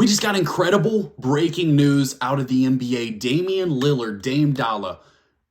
We just got incredible breaking news out of the NBA. Damian Lillard, Dame Dollar,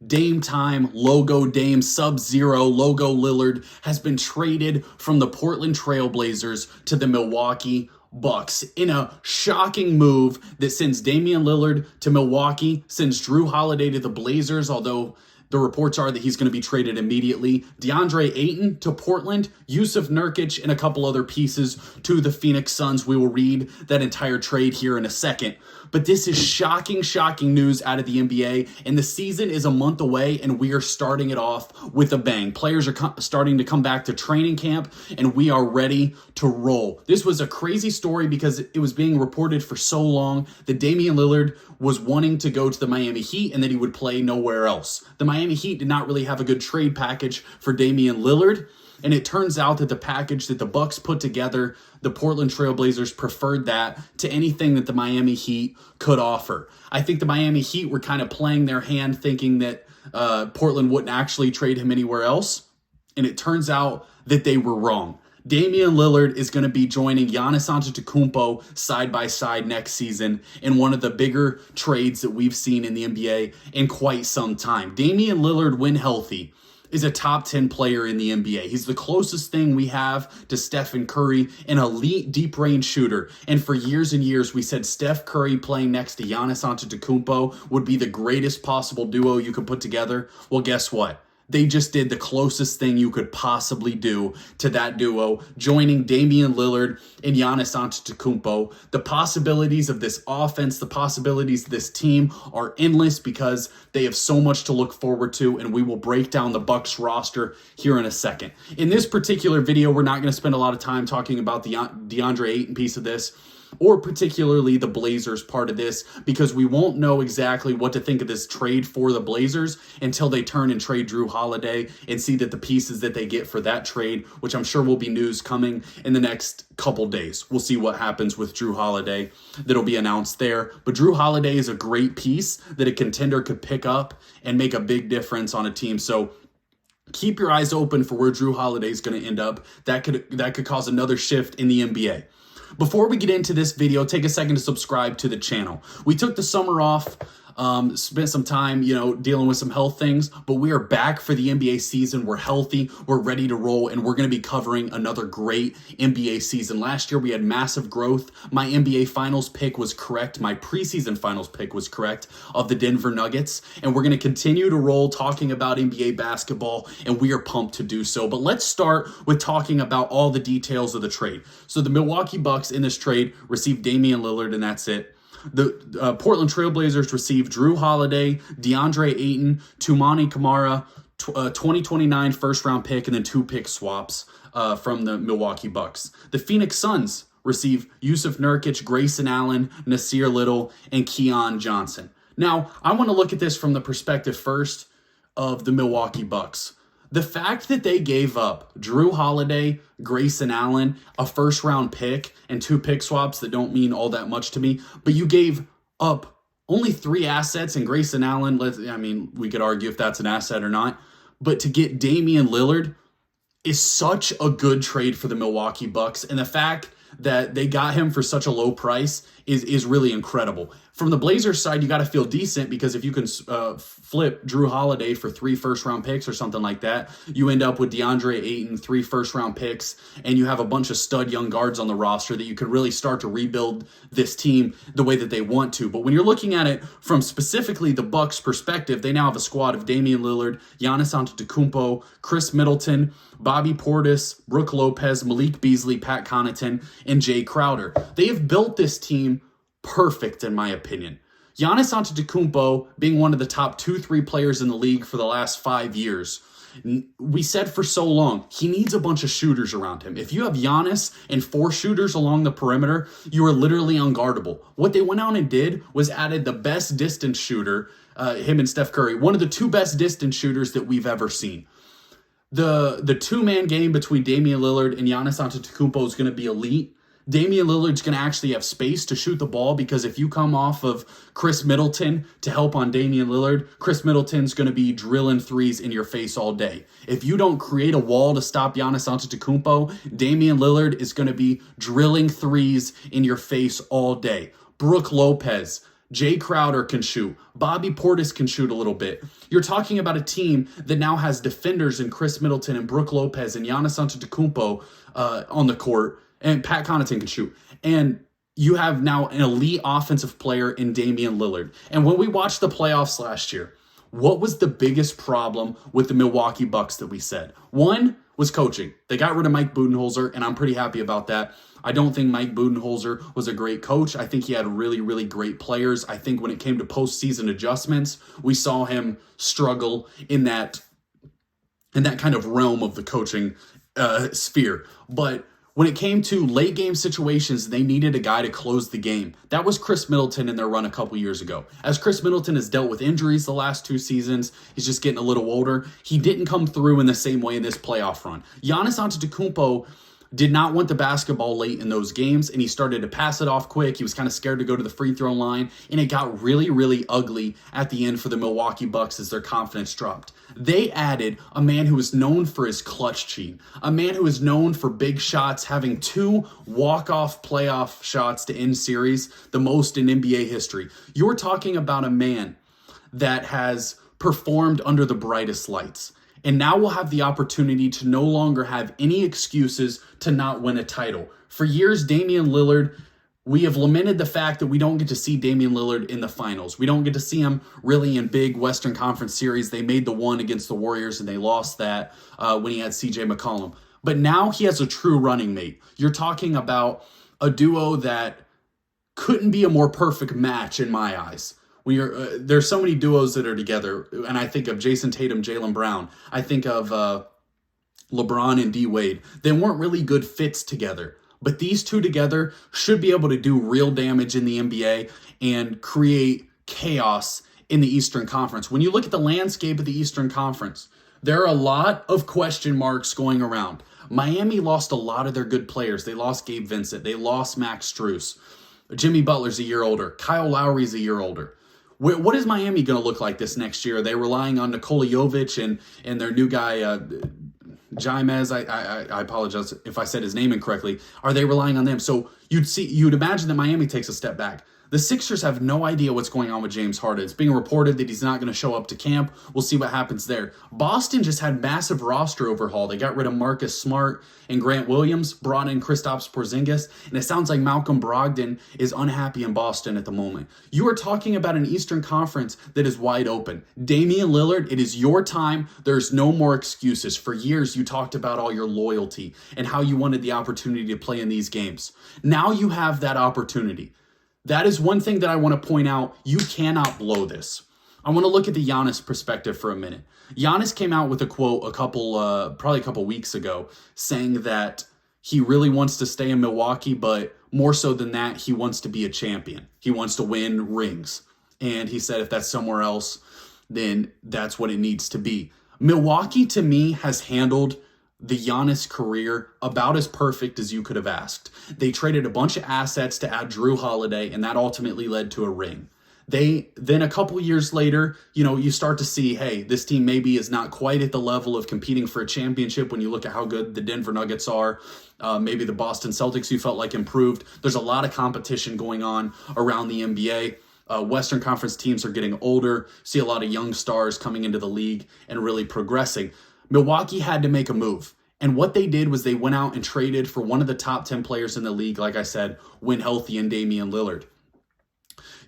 Dame Time, Logo Dame, Sub-Zero, Logo Lillard has been traded from the Portland Trailblazers to the Milwaukee Bucks in a shocking move that sends Damian Lillard to Milwaukee, sends Jrue Holiday to the Blazers, although the reports are that he's going to be traded immediately. DeAndre Ayton to Portland, Jusuf Nurkic, and a couple other pieces to the Phoenix Suns. We will read that entire trade here in a second. But this is shocking, shocking news out of the NBA. And the season is a month away, and we are starting it off with a bang. Players are starting to come back to training camp, and we are ready to roll. This was a crazy story because it was being reported for so long that Damian Lillard was wanting to go to the Miami Heat and that he would play nowhere else. The Miami Heat did not really have a good trade package for Damian Lillard. And it turns out that the package that the Bucks put together, the Portland Trailblazers preferred that to anything that the Miami Heat could offer. I think the Miami Heat were kind of playing their hand thinking that Portland wouldn't actually trade him anywhere else. And it turns out that they were wrong. Damian Lillard is going to be joining Giannis Antetokounmpo side by side next season in one of the bigger trades that we've seen in the NBA in quite some time. Damian Lillard, when healthy, is a top 10 player in the NBA. He's the closest thing we have to Stephen Curry, an elite deep range shooter. And for years and years, we said Steph Curry playing next to Giannis Antetokounmpo would be the greatest possible duo you could put together. Well, guess what? They just did the closest thing you could possibly do to that duo, joining Damian Lillard and Giannis Antetokounmpo. The possibilities of this offense, the possibilities of this team are endless because they have so much to look forward to, and we will break down the Bucks roster here in a second. In this particular video, we're not going to spend a lot of time talking about the DeAndre Ayton piece of this, or particularly the Blazers part of this, because we won't know exactly what to think of this trade for the Blazers until they turn and trade Jrue Holiday and see that the pieces that they get for that trade, which I'm sure will be news coming in the next couple days. We'll see what happens with Jrue Holiday. That'll be announced there. But Jrue Holiday is a great piece that a contender could pick up and make a big difference on a team. So keep your eyes open for where Jrue Holiday is going to end up. That could cause another shift in the NBA. Before we get into this video, take a second to subscribe to the channel. We took the summer off, spent some time, dealing with some health things, but we are back for the NBA season. We're healthy, we're ready to roll, and we're going to be covering another great NBA season. Last year, we had massive growth. My NBA Finals pick was correct. My preseason Finals pick was correct of the Denver Nuggets, and we're going to continue to roll talking about NBA basketball, and we are pumped to do so. But let's start with talking about all the details of the trade. So the Milwaukee Bucks in this trade received Damian Lillard, and that's it. The Portland Trailblazers received Jrue Holiday, DeAndre Ayton, Toumani Camara, 2029 first-round pick, and then 2 pick swaps from the Milwaukee Bucks. The Phoenix Suns receive Jusuf Nurkic, Grayson Allen, Nasir Little, and Keon Johnson. Now, I want to look at this from the perspective first of the Milwaukee Bucks. The fact that they gave up Jrue Holiday, Grayson Allen, a first-round pick, and 2 pick swaps that don't mean all that much to me, but you gave up only 3 assets in Grayson Allen. We could argue if that's an asset or not, but to get Damian Lillard is such a good trade for the Milwaukee Bucks, and the fact that they got him for such a low price is really incredible. From the Blazers side, you got to feel decent because if you can flip Jrue Holiday for 3 first-round picks or something like that, you end up with DeAndre Ayton, 3 first-round picks, and you have a bunch of stud young guards on the roster that you could really start to rebuild this team the way that they want to. But when you're looking at it from specifically the Bucks' perspective, they now have a squad of Damian Lillard, Giannis Antetokounmpo, Khris Middleton, Bobby Portis, Brook Lopez, Malik Beasley, Pat Connaughton, and Jay Crowder. They have built this team perfect, in my opinion. Giannis Antetokounmpo being one of the top 2-3 players in the league for the last 5 years. We said for so long, he needs a bunch of shooters around him. If you have Giannis and 4 shooters along the perimeter, you are literally unguardable. What they went out and did was added the best distance shooter, him and Steph Curry, one of the 2 best distance shooters that we've ever seen. The 2-man game between Damian Lillard and Giannis Antetokounmpo is going to be elite. Damian Lillard's going to actually have space to shoot the ball, because if you come off of Khris Middleton to help on Damian Lillard, Khris Middleton's going to be drilling threes in your face all day. If you don't create a wall to stop Giannis Antetokounmpo, Damian Lillard is going to be drilling threes in your face all day. Brook Lopez, Jay Crowder can shoot. Bobby Portis can shoot a little bit. You're talking about a team that now has defenders in Khris Middleton and Brook Lopez and Giannis Antetokounmpo on the court. And Pat Connaughton can shoot. And you have now an elite offensive player in Damian Lillard. And when we watched the playoffs last year, what was the biggest problem with the Milwaukee Bucks that we said? One was coaching. They got rid of Mike Budenholzer, and I'm pretty happy about that. I don't think Mike Budenholzer was a great coach. I think he had really, really great players. I think when it came to postseason adjustments, we saw him struggle in that kind of realm of the coaching sphere. But when it came to late game situations, they needed a guy to close the game. That was Khris Middleton in their run a couple years ago. As Khris Middleton has dealt with injuries the last 2 seasons, he's just getting a little older. He didn't come through in the same way in this playoff run. Giannis Antetokounmpo did not want the basketball late in those games, and he started to pass it off quick. He was kind of scared to go to the free throw line, and it got really, really ugly at the end for the Milwaukee Bucks as their confidence dropped. They added a man who is known for his clutch gene, a man who is known for big shots, having 2 walk-off playoff shots to end series, the most in NBA history. You're talking about a man that has performed under the brightest lights. And now we'll have the opportunity to no longer have any excuses to not win a title. For years, Damian Lillard, we have lamented the fact that we don't get to see Damian Lillard in the finals. We don't get to see him really in big Western Conference series. They made the one against the Warriors, and they lost that when he had CJ McCollum. But now he has a true running mate. You're talking about a duo that couldn't be a more perfect match in my eyes. There's so many duos that are together, and I think of Jason Tatum, Jaylen Brown. I think of LeBron and D Wade. They weren't really good fits together, but these two together should be able to do real damage in the NBA and create chaos in the Eastern Conference. When you look at the landscape of the Eastern Conference, there are a lot of question marks going around. Miami lost a lot of their good players. They lost Gabe Vincent. They lost Max Strus. Jimmy Butler's a year older. Kyle Lowry's a year older. What is Miami going to look like this next year? Are they relying on Nikola Jovic and their new guy, Jaimez? I apologize if I said his name incorrectly. Are they relying on them? So you'd imagine that Miami takes a step back. The Sixers have no idea what's going on with James Harden. It's being reported that he's not going to show up to camp. We'll see what happens there. Boston just had massive roster overhaul. They got rid of Marcus Smart and Grant Williams, brought in Kristaps Porzingis, and it sounds like Malcolm Brogdon is unhappy in Boston at the moment. You are talking about an Eastern Conference that is wide open. Damian Lillard, it is your time. There's no more excuses. For years, you talked about all your loyalty and how you wanted the opportunity to play in these games. Now you have that opportunity. That is one thing that I want to point out. You cannot blow this. I want to look at the Giannis perspective for a minute. Giannis came out with a quote probably a couple weeks ago saying that he really wants to stay in Milwaukee, but more so than that, he wants to be a champion. He wants to win rings. And he said if that's somewhere else, then that's what it needs to be. Milwaukee, to me, has handled the Giannis career about as perfect as you could have asked. They traded a bunch of assets to add Jrue Holiday, and that ultimately led to a ring. Then a couple years later, you start to see, hey, this team maybe is not quite at the level of competing for a championship when you look at how good the Denver Nuggets are. Maybe the Boston Celtics, you felt like improved. There's a lot of competition going on around the NBA. Western Conference teams are getting older. See a lot of young stars coming into the league and really progressing. Milwaukee had to make a move. And what they did was they went out and traded for one of the top 10 players in the league, like I said, when healthy, in Damian Lillard.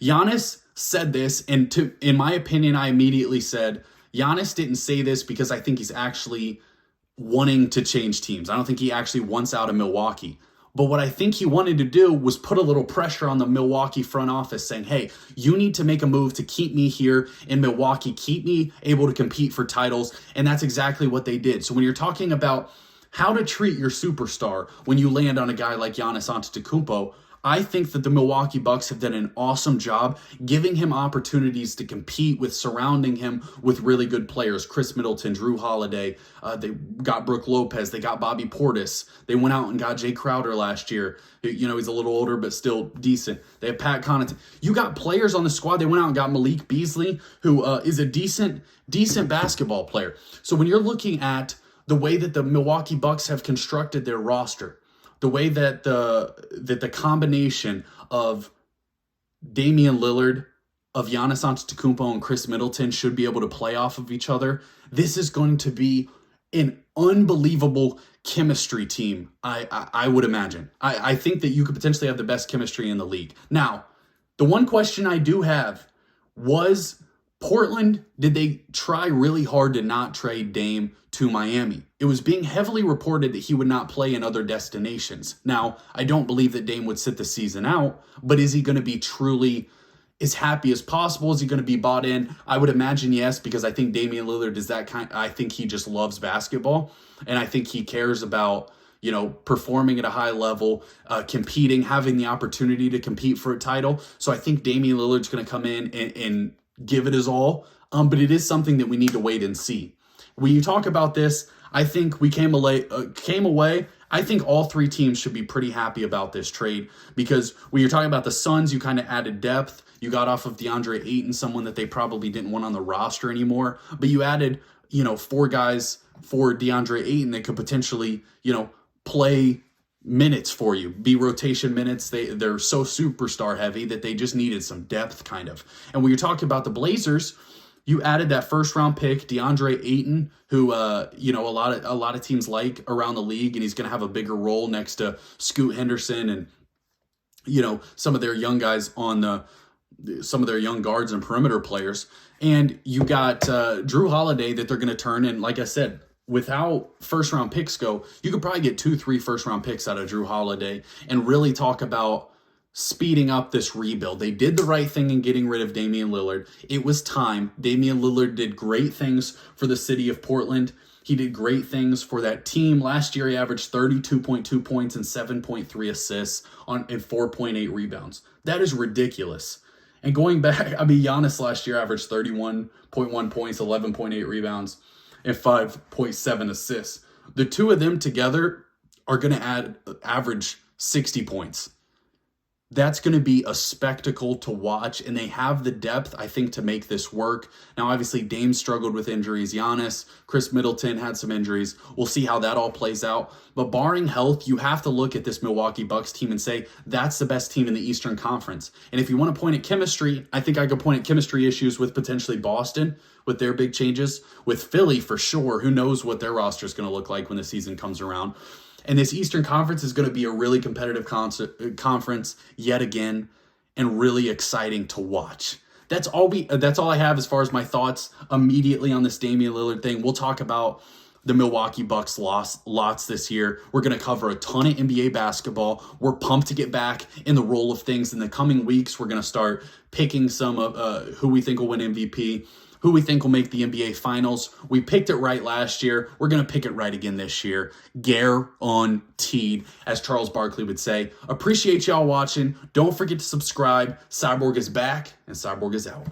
Giannis said this, and in my opinion, I immediately said, Giannis didn't say this because I think he's actually wanting to change teams. I don't think he actually wants out of Milwaukee. But what I think he wanted to do was put a little pressure on the Milwaukee front office saying, hey, you need to make a move to keep me here in Milwaukee, keep me able to compete for titles. And that's exactly what they did. So when you're talking about how to treat your superstar when you land on a guy like Giannis Antetokounmpo, I think that the Milwaukee Bucks have done an awesome job giving him opportunities to compete with, surrounding him with really good players. Khris Middleton, Jrue Holiday, they got Brook Lopez, they got Bobby Portis. They went out and got Jay Crowder last year. You know, he's a little older, but still decent. They have Pat Connaughton. You got players on the squad. They went out and got Malik Beasley, who is a decent basketball player. So when you're looking at the way that the Milwaukee Bucks have constructed their roster, the way that the combination of Damian Lillard, of Giannis Antetokounmpo, and Khris Middleton should be able to play off of each other, this is going to be an unbelievable chemistry team, I would imagine. I think that you could potentially have the best chemistry in the league. Now, the one question I do have was, Portland, did they try really hard to not trade Dame to Miami? It was being heavily reported that he would not play in other destinations. Now, I don't believe that Dame would sit the season out, but is he going to be truly as happy as possible? Is he going to be bought in? I would imagine yes, because I think Damian Lillard is that kind. I think he just loves basketball, and I think he cares about, you know, performing at a high level, competing, having the opportunity to compete for a title. So I think Damian Lillard's going to come in and give it his all, but it is something that we need to wait and see. When you talk about this, I think we came away. I think all three teams should be pretty happy about this trade, because when you're talking about the Suns, you kind of added depth. You got off of Deandre Ayton, someone that they probably didn't want on the roster anymore, but you added, you know, 4 guys for Deandre Ayton that could potentially, you know, play minutes for you, be rotation minutes. They're so superstar heavy that they just needed some depth, kind of. And when you're talking about the Blazers, you added that first round pick, DeAndre Ayton, who you know, a lot of teams like around the league, and he's going to have a bigger role next to Scoot Henderson and, you know, some of their young guys on some of their young guards and perimeter players. And you got Jrue Holiday that they're going to turn in. Like I said, without first round picks go, you could probably get 2-3 first round picks out of Jrue Holiday and really talk about speeding up this rebuild. They did the right thing in getting rid of Damian Lillard. It was time. Damian Lillard did great things for the city of Portland. He did great things for that team. Last year, he averaged 32.2 points and 7.3 assists and 4.8 rebounds. That is ridiculous. And going back, I mean, Giannis last year averaged 31.1 points, 11.8 rebounds, and 5.7 assists. The two of them together are going to average 60 points. That's going to be a spectacle to watch, and they have the depth, I think, to make this work. Now, obviously, Dame struggled with injuries. Giannis, Khris Middleton had some injuries. We'll see how that all plays out. But barring health, you have to look at this Milwaukee Bucks team and say, that's the best team in the Eastern Conference. And if you want to point at chemistry, I think I could point at chemistry issues with potentially Boston, with their big changes. With Philly, for sure. Who knows what their roster is going to look like when the season comes around. And this Eastern Conference is going to be a really competitive conference yet again, and really exciting to watch. That's all I have as far as my thoughts immediately on this Damian Lillard thing. We'll talk about the Milwaukee Bucks lots this year. We're going to cover a ton of NBA basketball. We're pumped to get back in the roll of things. In the coming weeks, we're going to start picking some of who we think will win MVP, who we think will make the NBA Finals. We picked it right last year. We're going to pick it right again this year. Guaranteed, as Charles Barkley would say. Appreciate y'all watching. Don't forget to subscribe. Cyborg is back, and Cyborg is out.